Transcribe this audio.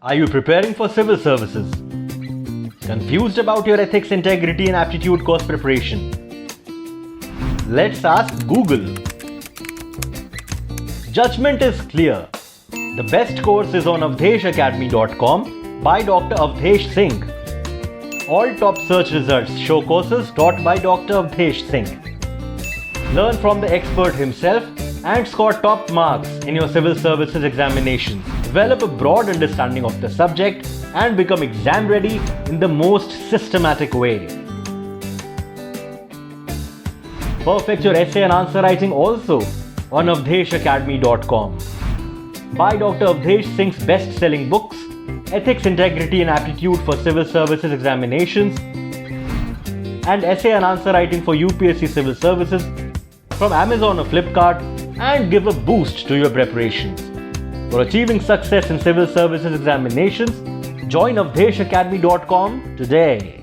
Are you preparing for civil services? Confused about your ethics, integrity and aptitude course preparation? Let's ask Google. Judgment is clear. The best course is on avdeshacademy.com by Dr. Avdesh Singh. All top search results show courses taught by Dr. Avdesh Singh. Learn from the expert himself and score top marks in your civil services examinations. Develop a broad understanding of the subject and become exam ready in the most systematic way. Perfect your essay and answer writing also on avdeshacademy.com. Buy Dr. Avdesh Singh's best-selling books, Ethics, Integrity and Aptitude for Civil Services Examinations and Essay and Answer Writing for UPSC Civil Services from Amazon or Flipkart and give a boost to your preparations. For achieving success in civil services examinations, join avdeshacademy.com today.